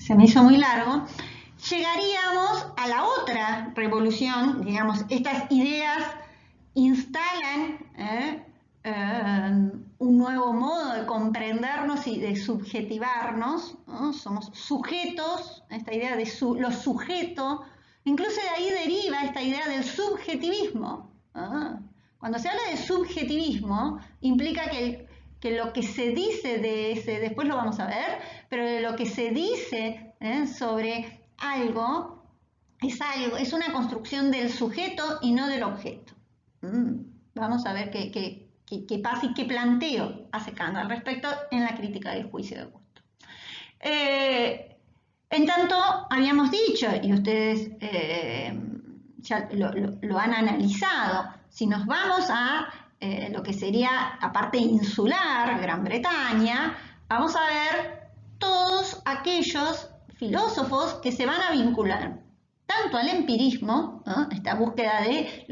se me hizo muy largo, llegaríamos a la otra revolución, digamos, estas ideas instalan un nuevo modo de comprendernos y de subjetivarnos, ¿no? Somos sujetos, esta idea de lo sujeto, incluso de ahí deriva esta idea del subjetivismo. Cuando se habla de subjetivismo, implica que lo que se dice de ese, después lo vamos a ver, pero de lo que se dice sobre algo, es una construcción del sujeto y no del objeto. Vamos a ver qué pasa y qué planteo hace Kant al respecto en la crítica del juicio de gusto. En tanto, habíamos dicho, y ustedes ya lo han analizado, si nos vamos a lo que sería la parte insular, Gran Bretaña, vamos a ver todos aquellos filósofos que se van a vincular tanto al empirismo, ¿no? Esta búsqueda de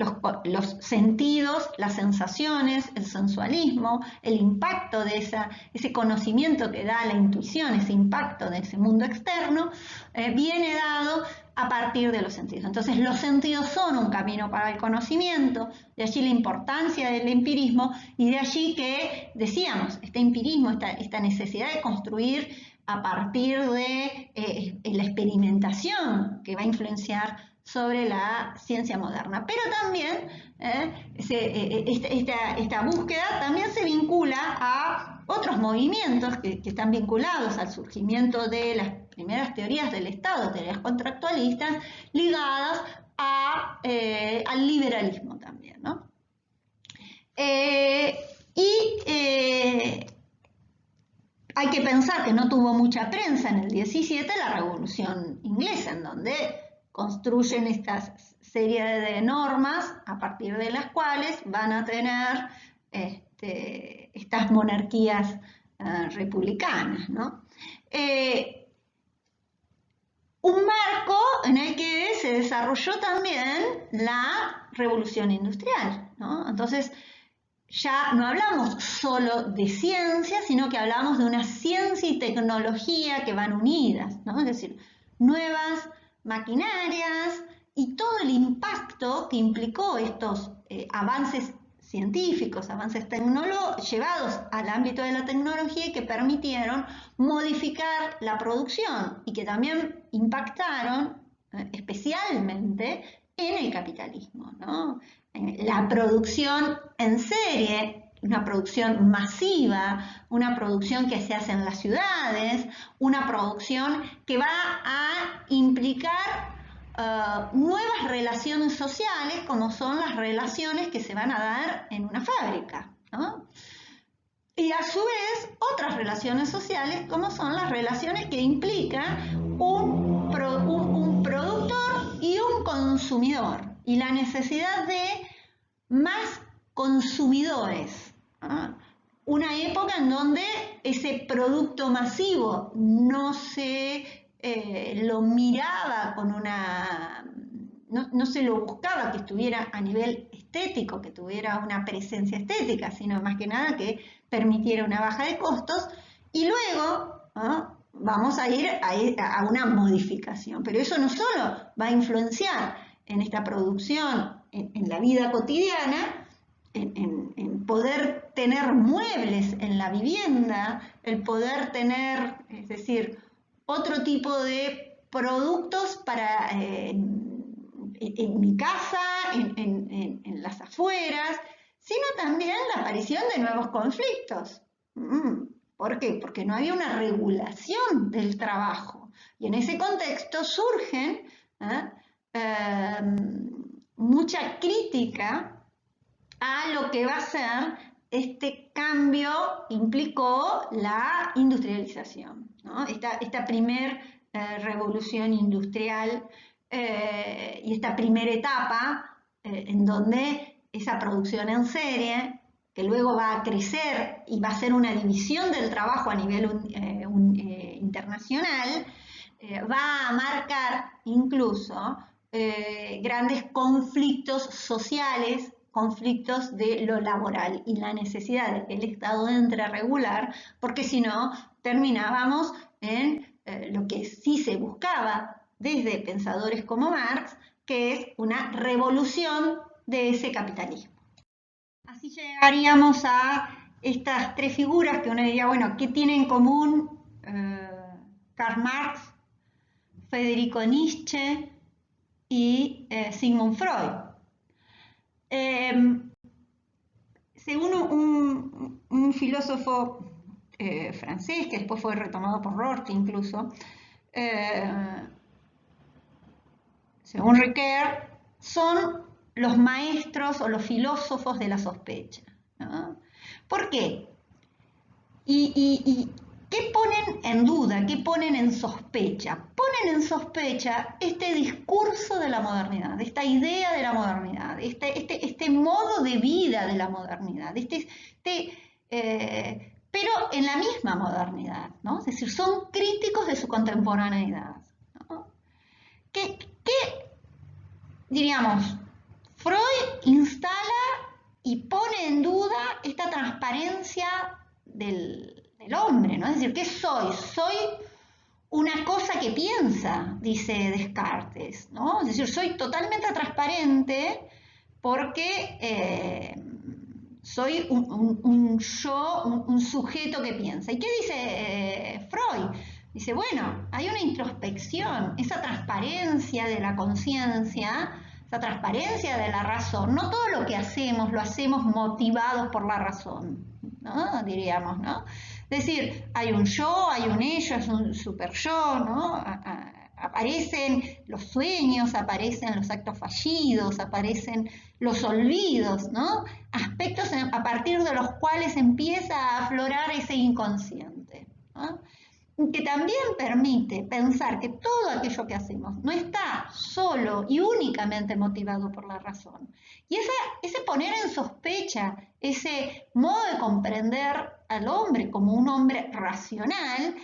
los sentidos, las sensaciones, el sensualismo, el impacto de ese conocimiento que da la intuición, ese impacto de ese mundo externo, viene dado a partir de los sentidos. Entonces los sentidos son un camino para el conocimiento, de allí la importancia del empirismo y de allí que, decíamos, este empirismo, esta necesidad de construir a partir de la experimentación que va a influenciar sobre la ciencia moderna. Pero también esta búsqueda también se vincula a otros movimientos que están vinculados al surgimiento de las primeras teorías del Estado, teorías contractualistas, ligadas al liberalismo también, ¿no? Hay que pensar que no tuvo mucha prensa en el 17 la Revolución Inglesa, en donde construyen esta serie de normas a partir de las cuales van a tener estas monarquías republicanas, ¿no? Un marco en el que se desarrolló también la Revolución Industrial, ¿no? Entonces, ya no hablamos solo de ciencia, sino que hablamos de una ciencia y tecnología que van unidas, ¿no? Es decir, nuevas maquinarias y todo el impacto que implicó estos avances científicos, avances llevados al ámbito de la tecnología y que permitieron modificar la producción y que también impactaron especialmente en el capitalismo, ¿no? La producción en serie, una producción masiva, una producción que se hace en las ciudades, una producción que va a implicar nuevas relaciones sociales, como son las relaciones que se van a dar en una fábrica, ¿no? Y a su vez otras relaciones sociales, como son las relaciones que implican un productor y un consumidor, y la necesidad de más consumidores, ¿no? Una época en donde ese producto masivo no se lo miraba con no se lo buscaba que estuviera a nivel estético, que tuviera una presencia estética, sino más que nada que permitiera una baja de costos, y luego, ¿no?, vamos a ir a una modificación. Pero eso no solo va a influenciar en esta producción, en la vida cotidiana, en poder tener muebles en la vivienda, el poder tener, es decir, otro tipo de productos para en mi casa, en las afueras, sino también la aparición de nuevos conflictos. ¿Por qué? Porque no había una regulación del trabajo. Y en ese contexto surgen mucha crítica a lo que va a ser este cambio que implicó la industrialización, ¿no? Esta primer revolución industrial y esta primera etapa en donde esa producción en serie, que luego va a crecer y va a ser una división del trabajo a nivel internacional, va a marcar incluso grandes conflictos sociales, conflictos de lo laboral y la necesidad de que el Estado entre a regular, porque si no terminábamos en lo que sí planteaba desde pensadores como Marx, que es una revolución de ese capitalismo. Así llegaríamos a estas tres figuras que uno diría, bueno, ¿qué tiene en común Karl Marx, Federico Nietzsche y Sigmund Freud? Según un filósofo francés, que después fue retomado por Rorty incluso, según Ricoeur, son los maestros o los filósofos de la sospecha, ¿no? ¿Por qué? ¿Y qué ponen en duda? ¿Qué ponen en sospecha? Ponen en sospecha este discurso de la modernidad, esta idea de la modernidad, este modo de vida de la modernidad, pero en la misma modernidad, ¿no? Es decir, son críticos de su contemporaneidad, ¿no? ¿Qué diríamos? Freud instala y pone en duda esta transparencia del hombre, ¿no? Es decir, ¿qué soy? Soy una cosa que piensa, dice Descartes, ¿no? Es decir, soy totalmente transparente porque soy un yo, un sujeto que piensa. ¿Y qué dice Freud? Dice, bueno, hay una introspección, esa transparencia de la conciencia, esa transparencia de la razón. No todo lo que hacemos lo hacemos motivados por la razón, ¿no? Diríamos, ¿no? Es decir, hay un yo, hay un ello, es un super yo, ¿no? Aparecen los sueños, aparecen los actos fallidos, aparecen los olvidos, ¿no? Aspectos a partir de los cuales empieza a aflorar ese inconsciente, ¿no? Que también permite pensar que todo aquello que hacemos no está solo y únicamente motivado por la razón. Y ese poner en sospecha, ese modo de comprender al hombre como un hombre racional,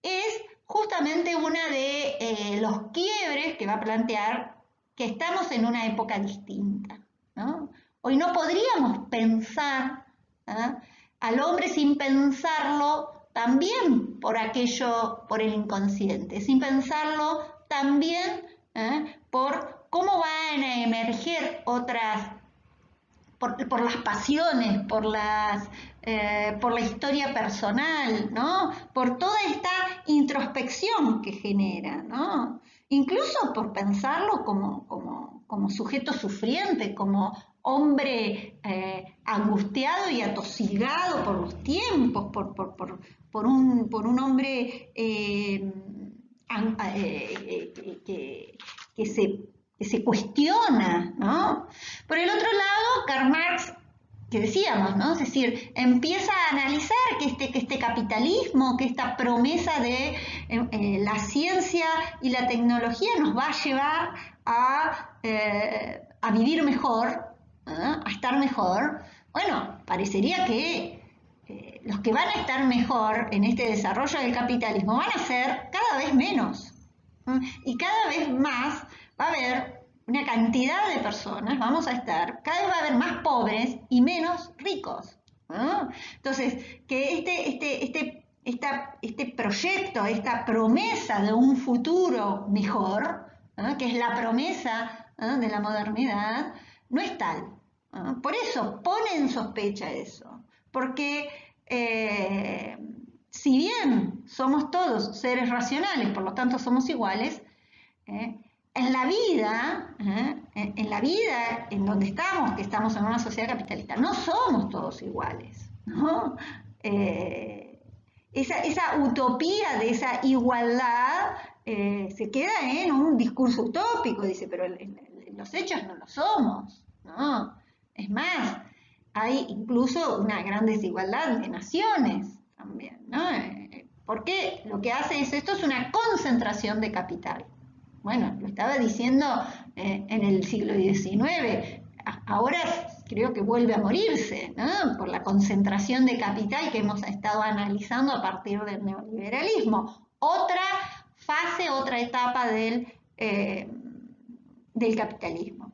es justamente uno de los quiebres que va a plantear que estamos en una época distinta, ¿no? Hoy no podríamos pensar al hombre sin pensarlo también por por el inconsciente, sin pensarlo también por cómo van a emerger otras, por las pasiones, por la historia personal, ¿no? Por toda esta introspección que genera, ¿no? Incluso por pensarlo como sujeto sufriente, como hombre angustiado y atosigado por los tiempos, por un hombre que se cuestiona, ¿no? Por el otro lado, Karl Marx, que decíamos, ¿no? Es decir, empieza a analizar que este capitalismo, que esta promesa de la ciencia y la tecnología nos va a llevar a vivir mejor, a estar mejor. Bueno, parecería que los que van a estar mejor en este desarrollo del capitalismo van a ser cada vez menos. Y cada vez más va a haber una cantidad de personas, vamos a estar, cada vez va a haber más pobres y menos ricos, ¿no? Entonces, que este proyecto, esta promesa de un futuro mejor, ¿no? Que es la promesa, ¿no? de la modernidad, no es tal, ¿no? Por eso pone en sospecha eso, porque si bien somos todos seres racionales, por lo tanto somos iguales, en la vida en donde estamos, que estamos en una sociedad capitalista, no somos todos iguales, ¿no? Esa utopía de esa igualdad se queda en un discurso utópico, dice, pero en los hechos no lo somos, ¿no? Es más, hay incluso una gran desigualdad de naciones también, ¿no? Porque lo que hace esto es una concentración de capital. Bueno, lo estaba diciendo en el siglo XIX, ahora creo que vuelve a morirse, ¿no? Por la concentración de capital que hemos estado analizando a partir del neoliberalismo. Otra fase, otra etapa del capitalismo.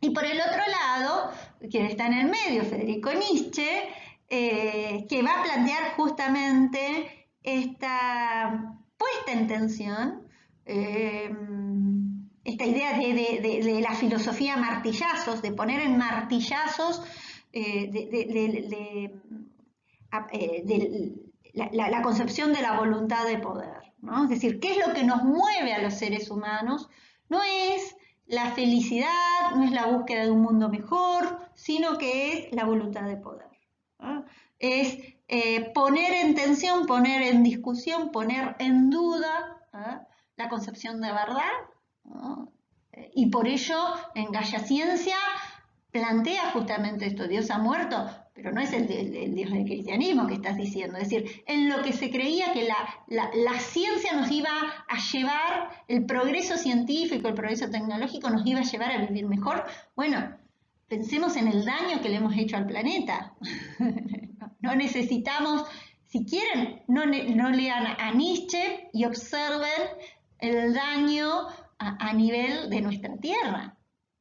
Y por el otro lado, quien está en el medio, Federico Nietzsche, que va a plantear justamente esta puesta en tensión esta idea de la filosofía martillazos, de poner en martillazos la concepción de la voluntad de poder, ¿no? Es decir, ¿qué es lo que nos mueve a los seres humanos? No es la felicidad, no es la búsqueda de un mundo mejor, sino que es la voluntad de poder, ¿no? Es poner en tensión, poner en discusión, poner en duda, ¿eh?, la concepción de verdad, ¿no? Y por ello en Gaia Ciencia plantea justamente esto: Dios ha muerto, pero no es el Dios del cristianismo que estás diciendo. Es decir, en lo que se creía que la ciencia nos iba a llevar, el progreso científico, el progreso tecnológico nos iba a llevar a vivir mejor. Bueno, pensemos en el daño que le hemos hecho al planeta. No necesitamos, si quieren, no lean a Nietzsche y observen el daño a nivel de nuestra tierra,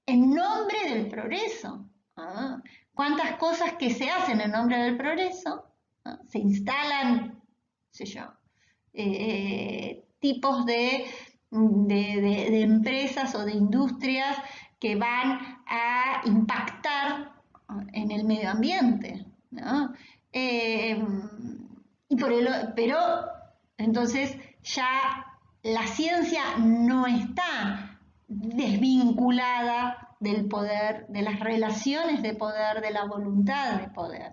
en nombre del progreso. ¿Ah? ¿Cuántas cosas que se hacen en nombre del progreso? ¿Ah? Se instalan, sé yo, tipos de empresas o de industrias que van a impactar en el medio ambiente, ¿no? Pero entonces ya la ciencia no está desvinculada del poder, de las relaciones de poder, de la voluntad de poder,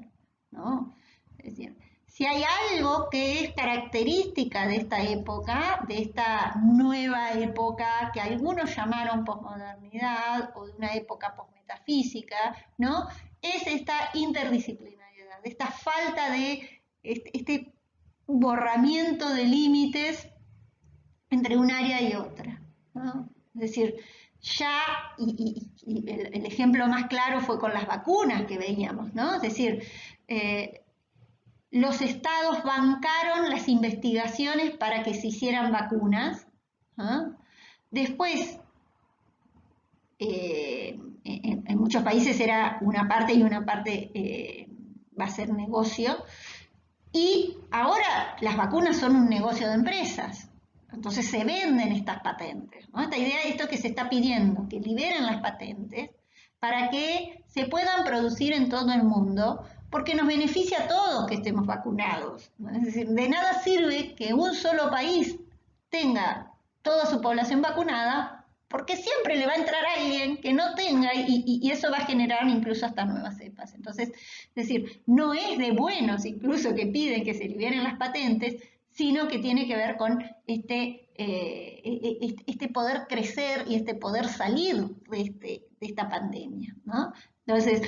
¿no? Es decir, si hay algo que es característica de esta época, de esta nueva época que algunos llamaron posmodernidad o de una época posmetafísica, ¿no?, es esta interdisciplinariedad, esta falta de este borramiento de límites entre un área y otra, ¿no? Es decir, ya, y el ejemplo más claro fue con las vacunas que veíamos, ¿no? Es decir, los estados bancaron las investigaciones para que se hicieran vacunas, ¿no? Después, en muchos países era una parte y una parte va a ser negocio, y ahora las vacunas son un negocio de empresas. Entonces se venden estas patentes, ¿no? Esta idea, esto que se está pidiendo, que liberen las patentes para que se puedan producir en todo el mundo, porque nos beneficia a todos que estemos vacunados, ¿no? Es decir, de nada sirve que un solo país tenga toda su población vacunada, porque siempre le va a entrar a alguien que no tenga y eso va a generar incluso hasta nuevas cepas. Entonces, es decir, no es de buenos incluso que piden que se liberen las patentes, sino que tiene que ver con este poder crecer y este poder salir de esta pandemia, ¿no? Entonces,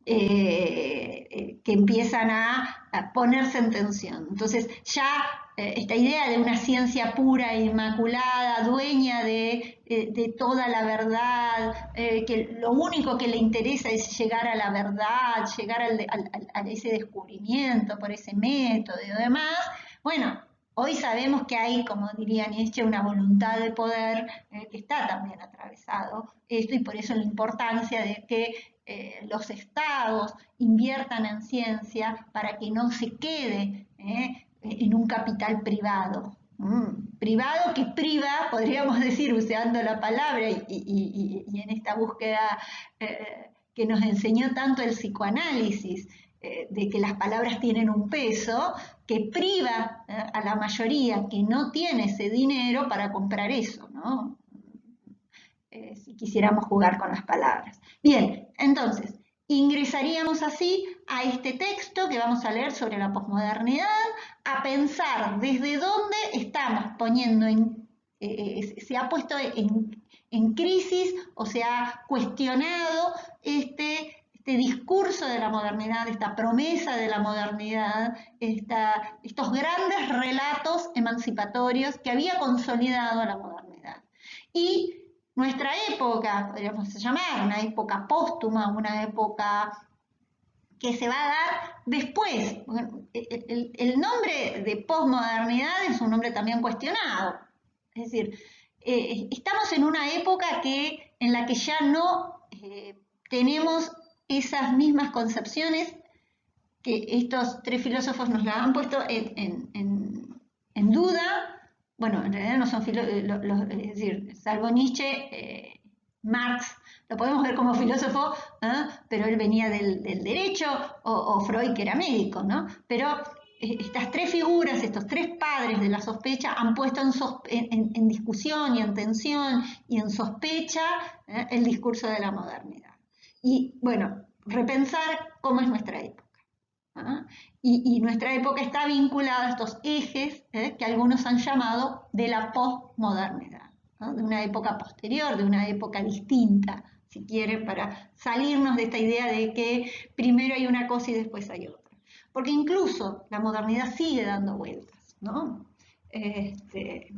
que empiezan a ponerse en tensión. Entonces, ya esta idea de una ciencia pura e inmaculada, dueña de toda la verdad, que lo único que le interesa es llegar a la verdad, llegar a ese descubrimiento por ese método y demás. Bueno, hoy sabemos que hay, como diría Nietzsche, una voluntad de poder que está también atravesado esto, y por eso la importancia de que los estados inviertan en ciencia para que no se quede en un capital privado. Privado que priva, podríamos decir, usando la palabra y en esta búsqueda que nos enseñó tanto el psicoanálisis, de que las palabras tienen un peso, que priva a la mayoría que no tiene ese dinero para comprar eso, ¿no? Si quisiéramos jugar con las palabras. Bien, entonces, ingresaríamos así a este texto que vamos a leer sobre la posmodernidad, a pensar desde dónde estamos poniendo se ha puesto en crisis o se ha cuestionado este discurso de la modernidad, esta promesa de la modernidad, estos grandes relatos emancipatorios que había consolidado la modernidad. Y nuestra época, podríamos llamar una época póstuma, una época que se va a dar después. El nombre de posmodernidad es un nombre también cuestionado. Es decir, estamos en una época en la que ya no tenemos esas mismas concepciones que estos tres filósofos nos la han puesto en duda, bueno, en realidad no son es decir, salvo Nietzsche, Marx, lo podemos ver como filósofo, ¿eh? Pero él venía del derecho, o Freud, que era médico, ¿no? Pero estas tres figuras, estos tres padres de la sospecha, han puesto en discusión y en tensión y en sospecha el discurso de la modernidad. Y bueno, repensar cómo es nuestra época. ¿Ah? Y nuestra época está vinculada a estos ejes que algunos han llamado de la posmodernidad, ¿no? De una época posterior, de una época distinta, si quieren, para salirnos de esta idea de que primero hay una cosa y después hay otra. Porque incluso la modernidad sigue dando vueltas, ¿no? Este,